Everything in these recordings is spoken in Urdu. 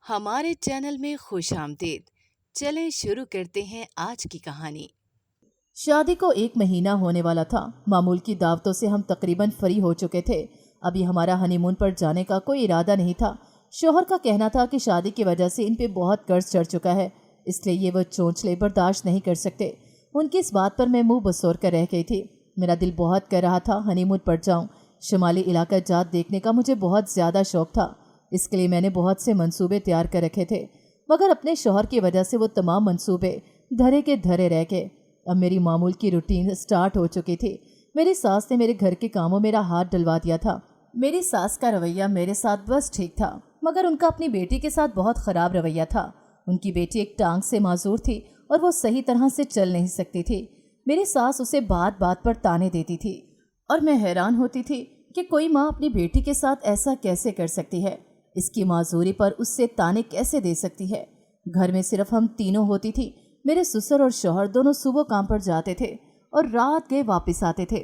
ہمارے چینل میں خوش آمدید۔ چلیں شروع کرتے ہیں آج کی کہانی۔ شادی کو 1 مہینہ ہونے والا تھا۔ معمول کی دعوتوں سے ہم تقریباً فری ہو چکے تھے۔ ابھی ہمارا ہنی مون پر جانے کا کوئی ارادہ نہیں تھا۔ شوہر کا کہنا تھا کہ شادی کی وجہ سے ان پہ بہت قرض چڑھ چکا ہے، اس لیے یہ وہ چونچلے برداشت نہیں کر سکتے۔ ان کی اس بات پر میں منہ بسور کر رہ گئی تھی۔ میرا دل بہت کر رہا تھا ہنی مون پر جاؤں۔ شمالی علاقہ جات دیکھنے کا مجھے بہت زیادہ شوق تھا، اس کے لیے میں نے بہت سے منصوبے تیار کر رکھے تھے، مگر اپنے شوہر کی وجہ سے وہ تمام منصوبے دھرے کے دھرے رہ گئے۔ اب میری معمول کی روٹین سٹارٹ ہو چکی تھی۔ میری ساس نے میرے گھر کے کاموں میرا ہاتھ ڈلوا دیا تھا۔ میری ساس کا رویہ میرے ساتھ بس ٹھیک تھا، مگر ان کا اپنی بیٹی کے ساتھ بہت خراب رویہ تھا۔ ان کی بیٹی ایک ٹانگ سے معذور تھی اور وہ صحیح طرح سے چل نہیں سکتی تھی۔ میری ساس اسے بات بات پر تانے دیتی تھی اور میں حیران ہوتی تھی کہ کوئی ماں اپنی بیٹی کے ساتھ ایسا کیسے کر سکتی ہے، اس کی معذوری پر اس سے تانے کیسے دے سکتی ہے۔ گھر میں صرف ہم تینوں ہوتی تھی۔ میرے سسر اور شوہر دونوں صبح کام پر جاتے تھے اور رات گئے واپس آتے تھے۔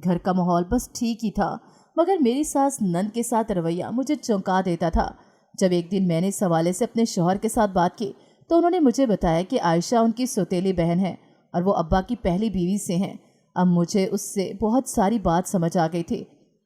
گھر کا ماحول بس ٹھیک ہی تھا، مگر میری ساس نند کے ساتھ رویہ مجھے چونکا دیتا تھا۔ جب ایک دن میں نے اس حوالے سے اپنے شوہر کے ساتھ بات کی تو انہوں نے مجھے بتایا کہ عائشہ ان کی سوتیلی بہن ہے اور وہ ابا کی پہلی بیوی سے ہیں۔ اب مجھے اس سے بہت ساری بات سمجھ آ گئی تھی۔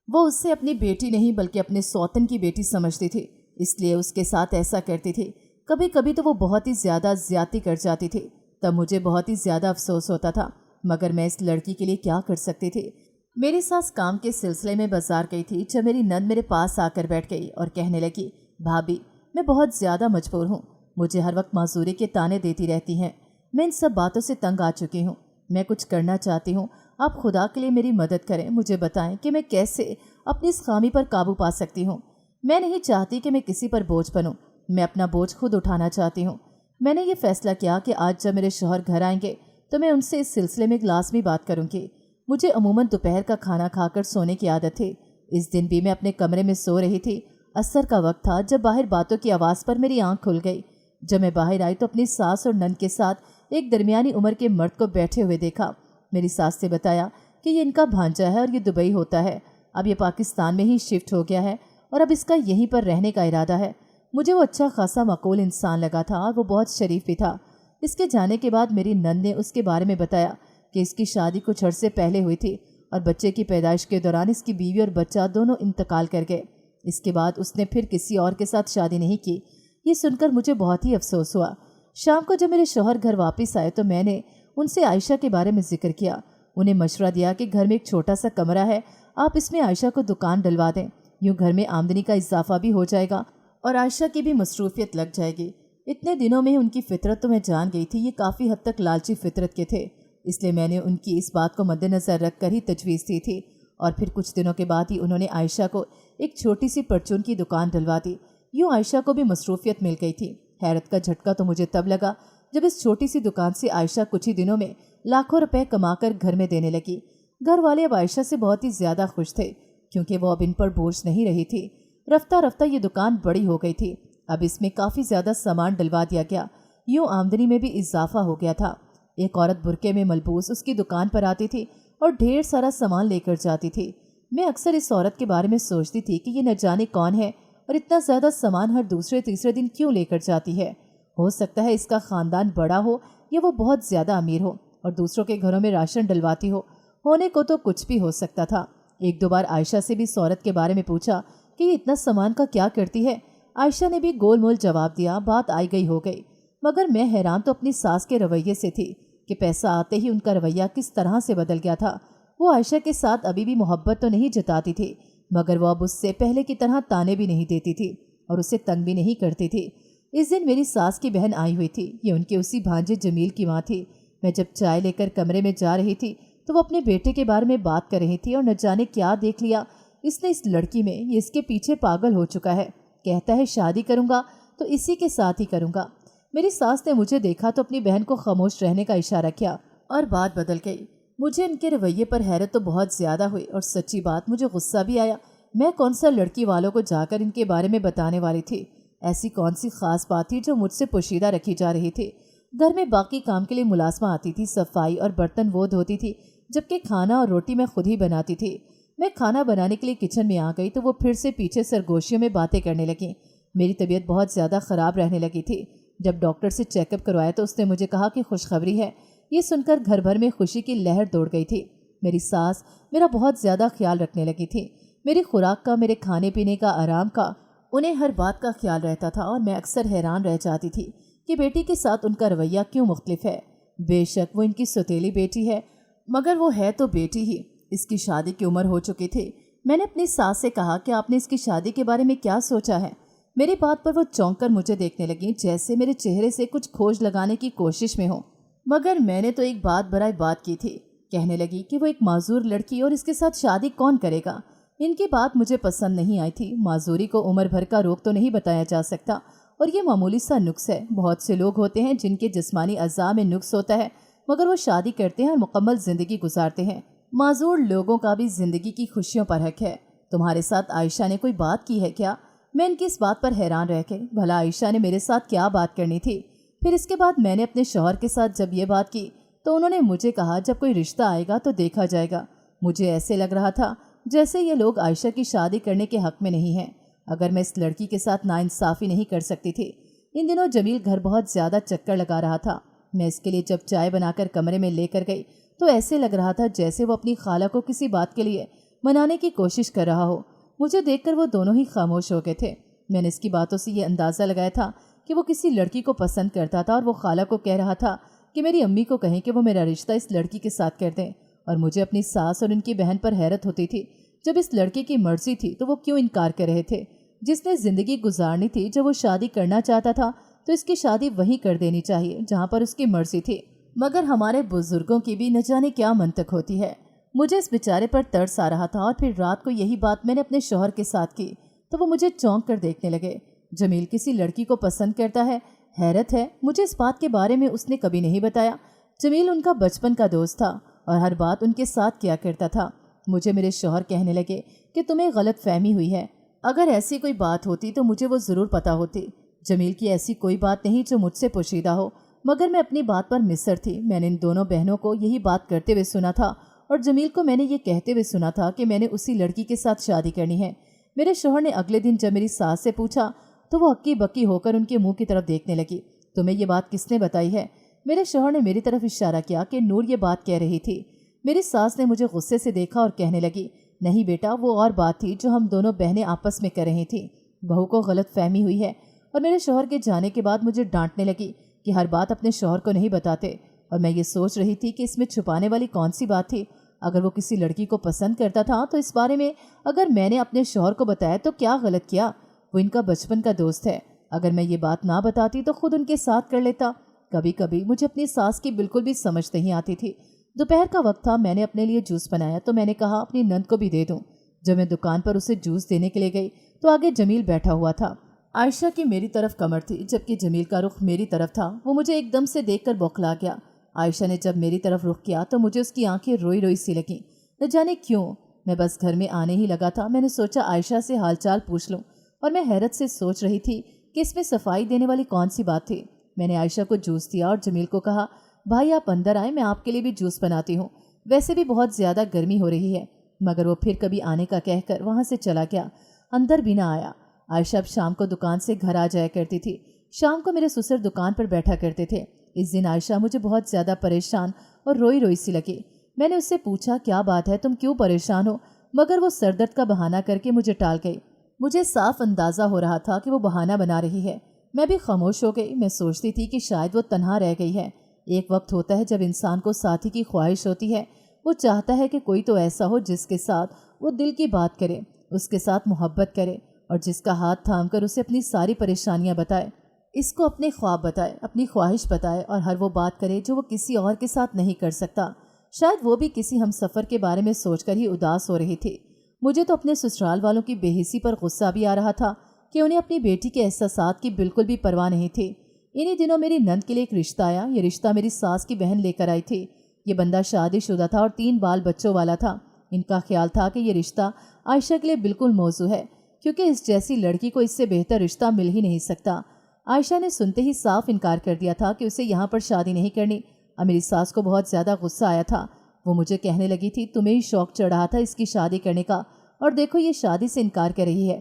وہ اس سے اپنی بیٹی نہیں بلکہ اپنے سوتن کی بیٹی سمجھتی تھی، اس لیے اس کے ساتھ ایسا کرتی تھی۔ کبھی کبھی تو وہ بہت ہی زیادہ زیادتی کر جاتی تھی، تب مجھے بہت ہی زیادہ افسوس ہوتا تھا، مگر میں اس لڑکی کے لیے کیا کر سکتی تھی۔ میری ساس کام کے سلسلے میں بازار گئی تھی جب میری نند میرے پاس آ کر بیٹھ گئی اور کہنے لگی، بھابی میں بہت زیادہ مجبور ہوں، مجھے ہر وقت معذوری کے تانے دیتی رہتی ہیں، میں ان سب باتوں سے تنگ آ چکی ہوں، میں کچھ کرنا چاہتی ہوں، آپ خدا کے لیے میری مدد کریں، مجھے بتائیں کہ میں کیسے اپنی اس خامی پر قابو پا سکتی ہوں۔ میں نہیں چاہتی کہ میں کسی پر بوجھ بنوں، میں اپنا بوجھ خود اٹھانا چاہتی ہوں۔ میں نے یہ فیصلہ کیا کہ آج جب میرے شوہر گھر آئیں گے تو میں ان سے اس سلسلے میں لازمی بات کروں گی۔ مجھے عموماً دوپہر کا کھانا کھا کر سونے کی عادت تھی۔ اس دن بھی میں اپنے کمرے میں سو رہی تھی۔ عصر کا وقت تھا جب باہر باتوں کی آواز پر میری آنکھ کھل گئی۔ جب میں باہر آئی تو اپنی ساس اور نند کے ساتھ ایک درمیانی عمر کے مرد کو بیٹھے ہوئے دیکھا۔ میری ساس سے بتایا کہ یہ ان کا بھانجا ہے اور یہ دبئی ہوتا ہے، اب یہ پاکستان میں ہی شفٹ ہو گیا ہے اور اب اس کا یہیں پر رہنے کا ارادہ ہے۔ مجھے وہ اچھا خاصا معقول انسان لگا تھا اور وہ بہت شریف بھی تھا۔ اس کے جانے کے بعد میری نند نے اس کے بارے میں بتایا کہ اس کی شادی کچھ عرصے پہلے ہوئی تھی اور بچے کی پیدائش کے دوران اس کی بیوی اور بچہ دونوں انتقال کر گئے۔ اس کے بعد اس نے پھر کسی اور کے ساتھ شادی نہیں کی۔ یہ سن کر مجھے بہت ہی افسوس ہوا۔ شام کو جب میرے شوہر گھر واپس آئے تو میں نے ان سے عائشہ کے بارے میں ذکر کیا۔ انہیں مشورہ دیا کہ گھر میں ایک چھوٹا سا کمرہ ہے، آپ اس میں عائشہ کو دکان ڈلوا دیں، یوں گھر میں آمدنی کا اضافہ بھی ہو جائے گا اور عائشہ کی بھی مصروفیت لگ جائے گی۔ اتنے دنوں میں ان کی فطرت تو میں جان گئی تھی، یہ کافی حد تک لالچی فطرت کے تھے، اس لیے میں نے ان کی اس بات کو مد نظر رکھ کر ہی تجویز دی تھی۔ اور پھر کچھ دنوں کے بعد ہی انہوں نے عائشہ کو ایک چھوٹی سی پرچون کی دکان ڈلوا دی۔ یوں عائشہ کو بھی مصروفیت مل گئی تھی۔ حیرت کا جھٹکا تو مجھے تب لگا جب اس چھوٹی سی دکان سے عائشہ کچھ ہی دنوں میں لاکھوں روپے کما کر گھر میں دینے لگی۔ گھر والے اب عائشہ سے بہت ہی زیادہ خوش تھے کیونکہ وہ اب ان پر بوجھ نہیں رہی تھی۔ رفتہ رفتہ یہ دکان بڑی ہو گئی تھی، اب اس میں کافی زیادہ سامان ڈلوا دیا گیا، یوں آمدنی میں بھی اضافہ ہو گیا تھا۔ ایک عورت برقعے میں ملبوس اس کی دکان پر آتی تھی اور ڈھیر سارا سامان لے کر جاتی تھی۔ میں اکثر اس عورت کے بارے میں سوچتی تھی کہ یہ نہ جانے کون ہے اور اتنا زیادہ سامان ہر دوسرے تیسرے دن کیوں لے کر جاتی ہے۔ ہو سکتا ہے اس کا خاندان بڑا ہو یا وہ بہت زیادہ امیر ہو اور دوسروں کے گھروں میں راشن ڈلواتی ہو، ہونے کو تو کچھ بھی ہو سکتا تھا۔ ایک دو بار عائشہ سے بھی اس عورت کے بارے میں پوچھا کہ یہ اتنا سامان کا کیا کرتی ہے۔ عائشہ نے بھی گول مول جواب دیا، بات آئی گئی ہو گئی، مگر میں حیران تو اپنی ساس کے رویے سے تھی کہ پیسہ آتے ہی ان کا رویہ کس طرح سے بدل گیا تھا۔ وہ عائشہ کے ساتھ ابھی بھی محبت تو نہیں جتاتی تھی، مگر وہ اب اس سے پہلے کی طرح تانے بھی نہیں دیتی تھی اور اسے تنگ بھی نہیں کرتی تھی۔ اس دن میری ساس کی بہن آئی ہوئی تھی، یہ ان کے اسی بھانجے جمیل کی ماں تھی۔ میں جب چائے لے کر کمرے میں جا رہی تھی تو وہ اپنے بیٹے کے بارے میں بات کر رہی تھی اور نہ جانے کیا دیکھ لیا اس نے اس لڑکی میں، یہ اس کے پیچھے پاگل ہو چکا ہے، کہتا ہے شادی کروں گا تو اسی کے ساتھ ہی کروں گا۔ میری ساس نے مجھے دیکھا تو اپنی بہن کو خاموش رہنے کا اشارہ کیا اور بات بدل گئی۔ مجھے ان کے رویے پر حیرت تو بہت زیادہ ہوئی اور سچی بات مجھے غصہ بھی آیا۔ میں کون سا لڑکی والوں کو جا کر ان کے بارے میں بتانے والی تھی؟ ایسی کون سی خاص بات تھی جو مجھ سے پوشیدہ رکھی جا رہی تھی؟ گھر میں باقی کام کے لیے ملازمہ آتی تھی، صفائی اور برتن وہ دھوتی تھی، جبکہ کھانا اور روٹی میں خود ہی بناتی تھی۔ میں کھانا بنانے کے لیے کچن میں آ گئی تو وہ پھر سے پیچھے سرگوشیوں میں باتیں کرنے لگیں۔ میری طبیعت بہت زیادہ خراب رہنے لگی تھی۔ جب ڈاکٹر سے چیک اپ کروایا تو اس نے مجھے کہا کہ خوشخبری ہے۔ یہ سن کر گھر بھر میں خوشی کی لہر دوڑ گئی تھی۔ میری ساس میرا بہت زیادہ خیال رکھنے لگی تھی، میری خوراک کا، میرے کھانے پینے کا، آرام کا۔ انہیں ہر بات کا خیال رہتا تھا اور میں اکثر حیران رہ جاتی تھی کہ بیٹی کے ساتھ ان کا رویہ کیوں مختلف ہے۔ بے شک وہ ان کی سوتیلی بیٹی ہے، مگر وہ ہے تو بیٹی ہی۔ اس کی شادی کی عمر ہو چکی تھی۔ میں نے اپنی ساس سے کہا کہ آپ نے اس کی شادی کے بارے میں کیا سوچا ہے؟ میری بات پر وہ چونک کر مجھے دیکھنے لگیں جیسے میرے چہرے سے کچھ کھوج لگانے کی کوشش میں ہو، مگر میں نے تو ایک بات برائے بات کی تھی۔ کہنے لگی کہ وہ ایک معذور لڑکی اور اس کے ساتھ شادی کون کرے گا۔ ان کی بات مجھے پسند نہیں آئی تھی۔ معذوری کو عمر بھر کا روگ تو نہیں بتایا جا سکتا، اور یہ معمولی سا نقص ہے۔ بہت سے لوگ ہوتے ہیں جن کے جسمانی اعضاء میں نقص ہوتا ہے، مگر وہ شادی کرتے ہیں اور مکمل زندگی گزارتے ہیں۔ معذور لوگوں کا بھی زندگی کی خوشیوں پر حق ہے۔ تمہارے ساتھ عائشہ نے کوئی بات کی ہے کیا؟ میں ان کی اس بات پر حیران رہ گئی۔ بھلا عائشہ نے میرے ساتھ کیا بات کرنی تھی؟ پھر اس کے بعد میں نے اپنے شوہر کے ساتھ جب یہ بات کی تو انہوں نے مجھے کہا جب کوئی رشتہ آئے گا تو دیکھا جائے گا۔ مجھے ایسے لگ رہا تھا جیسے یہ لوگ عائشہ کی شادی کرنے کے حق میں نہیں ہیں، اگر میں اس لڑکی کے ساتھ ناانصافی نہیں کر سکتی تھی۔ ان دنوں جمیل گھر بہت زیادہ چکر لگا رہا تھا۔ میں اس کے لیے جب چائے بنا کر کمرے میں لے کر گئی تو ایسے لگ رہا تھا جیسے وہ اپنی خالہ کو کسی بات کے لیے منانے کی کوشش کر رہا ہو۔ مجھے دیکھ کر وہ دونوں ہی خاموش ہو گئے تھے۔ میں نے اس کی باتوں سے یہ اندازہ لگایا تھا کہ وہ کسی لڑکی کو پسند کرتا تھا، اور وہ خالہ کو کہہ رہا تھا کہ میری امی کو کہیں کہ وہ میرا رشتہ اس لڑکی کے ساتھ کر دیں۔ اور مجھے اپنی ساس اور ان کی بہن پر حیرت ہوتی تھی، جب اس لڑکے کی مرضی تھی تو وہ کیوں انکار کر رہے تھے؟ جس نے زندگی گزارنی تھی، جب وہ شادی کرنا چاہتا تھا تو اس کی شادی وہیں کر دینی چاہیے جہاں پر اس کی مرضی تھی۔ مگر ہمارے بزرگوں کی بھی نہ جانے کیا منطق ہوتی ہے۔ مجھے اس بیچارے پر ترس آ رہا تھا، اور پھر رات کو یہی بات میں نے اپنے شوہر کے ساتھ کی تو وہ مجھے چونک کر دیکھنے لگے۔ جمیل کسی لڑکی کو پسند کرتا ہے؟ حیرت ہے، مجھے اس بات کے بارے میں اس نے کبھی نہیں بتایا۔ جمیل ان کا بچپن کا دوست تھا اور ہر بات ان کے ساتھ کیا کرتا تھا۔ مجھے میرے شوہر کہنے لگے کہ تمہیں غلط فہمی ہوئی ہے، اگر ایسی کوئی بات ہوتی تو مجھے وہ ضرور پتہ ہوتی۔ جمیل کی ایسی کوئی بات نہیں جو مجھ سے پوشیدہ ہو، مگر میں اپنی بات پر مصر تھی۔ میں نے ان دونوں بہنوں کو یہی بات کرتے ہوئے سنا تھا، اور جمیل کو میں نے یہ کہتے ہوئے سنا تھا کہ میں نے اسی لڑکی کے ساتھ شادی کرنی ہے۔ میرے شوہر نے اگلے دن جب میری ساس سے پوچھا تو وہ ہکی بکی ہو کر ان کے منہ کی طرف دیکھنے لگی۔ تمہیں یہ بات کس نے بتائی ہے؟ میرے شوہر نے میری طرف اشارہ کیا کہ نور یہ بات کہہ رہی تھی۔ میری ساس نے مجھے غصے سے دیکھا اور کہنے لگی، نہیں بیٹا، وہ اور بات تھی جو ہم دونوں بہنیں آپس میں کر رہی تھیں۔ بہو کو غلط فہمی ہوئی ہے۔ اور میرے شوہر کے جانے کے بعد مجھے ڈانٹنے لگی کہ ہر بات اپنے شوہر کو نہیں بتاتے، اور میں یہ سوچ رہی تھی کہ اس میں چھپانے والی کون سی بات تھی۔ اگر وہ کسی لڑکی کو پسند کرتا تھا تو اس بارے میں اگر میں نے اپنے شوہر کو بتایا تو کیا غلط کیا؟ وہ ان کا بچپن کا دوست ہے، اگر میں یہ بات نہ بتاتی تو خود ان کے ساتھ کر لیتا۔ کبھی کبھی مجھے اپنی ساس کی بالکل بھی سمجھ نہیں آتی تھی۔ دوپہر کا وقت تھا، میں نے اپنے لیے جوس بنایا تو میں نے کہا اپنی نند کو بھی دے دوں۔ جب میں دکان پر اسے جوس دینے کے لیے گئی تو آگے جمیل بیٹھا ہوا تھا۔ عائشہ کی میری طرف کمر تھی، جبکہ جمیل کا رخ میری طرف تھا۔ وہ مجھے ایک دم سے دیکھ کر بوکھلا گیا۔ عائشہ نے جب میری طرف رخ کیا تو مجھے اس کی آنکھیں روئی روئی سی لگیں، نہ جانے کیوں۔ میں بس گھر میں آنے ہی لگا تھا، میں نے سوچا عائشہ سے حال چال پوچھ لوں، اور میں حیرت سے سوچ رہی تھی کہ اس میں صفائی دینے والی کون سی بات تھی۔ میں نے عائشہ کو جوس دیا اور جمیل کو کہا، بھائی آپ اندر آئیں، میں آپ کے لیے بھی جوس بناتی ہوں، ویسے بھی بہت زیادہ گرمی ہو رہی ہے۔ مگر وہ پھر کبھی آنے کا کہہ کر وہاں سے چلا گیا، اندر بھی نہ آیا۔ عائشہ اب شام کو دکان سے گھر آ جایا کرتی تھی۔ شام کو میرے سسر دکان پر بیٹھا کرتے تھے۔ اس دن عائشہ مجھے بہت زیادہ پریشان اور روئی روئی سی لگی۔ میں نے اس سے پوچھا، کیا بات ہے، تم کیوں پریشان ہو؟ مگر وہ سر درد کا بہانہ کر کے مجھے ٹال گئی۔ مجھے صاف اندازہ ہو رہا تھا کہ وہ بہانہ بنا رہی ہے۔ میں بھی خاموش ہو گئی۔ میں سوچتی تھی کہ شاید وہ تنہا رہ گئی ہے۔ ایک وقت ہوتا ہے جب انسان کو ساتھی کی خواہش ہوتی ہے، وہ چاہتا ہے کہ کوئی تو ایسا ہو جس کے ساتھ وہ دل کی بات کرے، اس کے ساتھ محبت کرے، اور جس کا ہاتھ تھام کر اسے اپنی ساری پریشانیاں بتائے، اس کو اپنے خواب بتائے، اپنی خواہش بتائے، اور ہر وہ بات کرے جو وہ کسی اور کے ساتھ نہیں کر سکتا۔ شاید وہ بھی کسی ہم سفر کے بارے میں سوچ کر ہی اداس ہو رہی تھی۔ مجھے تو اپنے سسرال والوں کی بے حسی پر غصہ بھی آ رہا تھا کہ انہیں اپنی بیٹی کے احساسات کی بالکل بھی پرواہ نہیں تھی۔ انہی دنوں میری نند کے لیے ایک رشتہ آیا۔ یہ رشتہ میری ساس کی بہن لے کر آئی تھی۔ یہ بندہ شادی شدہ تھا اور 3 بال بچوں والا تھا۔ ان کا خیال تھا کہ یہ رشتہ عائشہ کے لیے بالکل موزوں ہے، کیونکہ اس جیسی لڑکی کو اس سے بہتر رشتہ مل ہی نہیں سکتا۔ عائشہ نے سنتے ہی صاف انکار کر دیا تھا کہ اسے یہاں پر شادی نہیں کرنی۔ اب میری ساس کو بہت زیادہ غصہ آیا تھا۔ وہ مجھے کہنے لگی تھی، تمہیں ہی شوق چڑھ رہا تھا اس کی شادی کرنے کا، اور دیکھو یہ شادی سے انکار کر رہی ہے۔